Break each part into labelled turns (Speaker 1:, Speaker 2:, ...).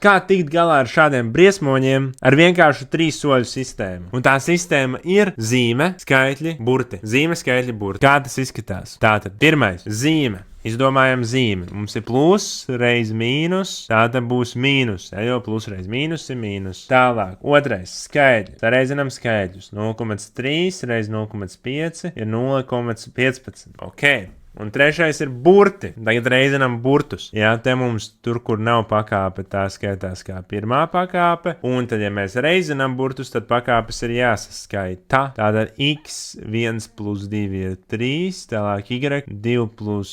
Speaker 1: Kā tikt galā ar šādiem briesmoņiem ar vienkāršu 3 soļu sistēmu? Un tā sistēma ir zīme, skaitļi, burti. Zīme, skaitļi, burti. Kā tas izskatās? Tātad, pirmais - zīme. Izdomājam zīmi. Mums ir plus reiz mīnus, tā tad būs mīnus. Ja, jo plus reiz mīnus ir mīnus. Tālāk, otrais - skaitļi. Sareizinām skaitļus. 0,3 reiz 0,5 ir 0,15. Ok. Un trešais ir burti. Tagad reizinām burtus. Jā, te mums tur, kur nav pakāpe, tā skaitās kā pirmā pakāpe. Un tad, ja mēs reizinām burtus, tad pakāpes ir jāsaskaita. Tātad x1 plus 2 ir 3, tālāk y2 plus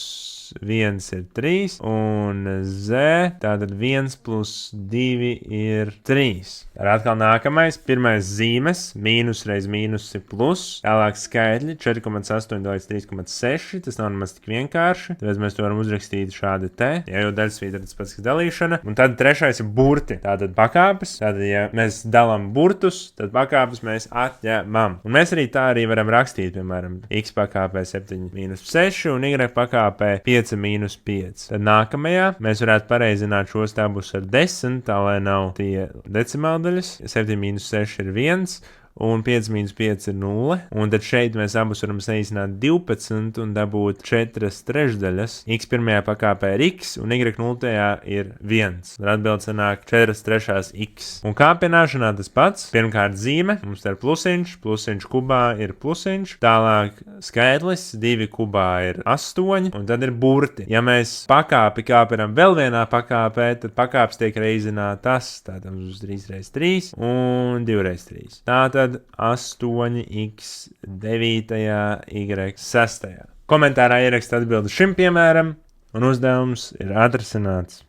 Speaker 1: 1 ir 3, un z, tātad 1 plus 2 ir 3. Tad atkal nākamais, pirmais zīmes, mīnus reiz mīnus ir plus, tālāk skaitļi 4,8 dalīts 3,6, tas nav nemaz tik vienkārši, tāpēc mēs to varam uzrakstīt šādi te, ja jau daļsvītra tas pats, kas dalīšana, un tad trešais ir burti, tātad pakāpes, tātad, ja mēs dalām burtus, tad pakāpes mēs atņemam. Un mēs arī tā arī varam rakstīt, piemēram, x pakāpē 7 mīnus 6 un y pakāpē 5 mīnus 5. Tad nākamajā mēs varētu pareizināt šos tabus ar 10, tā lai nav tie decimāldaļas. 7 mīnus 6 ir 1. Un 5 mīnus 5 ir 0. Un tad šeit mēs abus varam saīsināt 12 un dabūt 4 trešdaļas. X pirmajā pakāpē ir x un y nultajā ir 1. Tad atbilde sanāk 4 trešās x. Un kāpināšanā tas pats. Pirmkārt zīme, mums te ir plusiņš, plusiņš kubā ir plusiņš. Tālāk skaitlis, 2 kubā ir 8, un tad ir burti. Ja mēs pakāpi kāpinām vēl vienā pakāpē, tad pakāpes tiek reizinātas. Tātad mums 3 reiz 3 un 2 reiz 3. Tātad 8x 9. y 6. Komentārā ieraksta atbildi šim piemēram, un uzdevums ir atrisināts.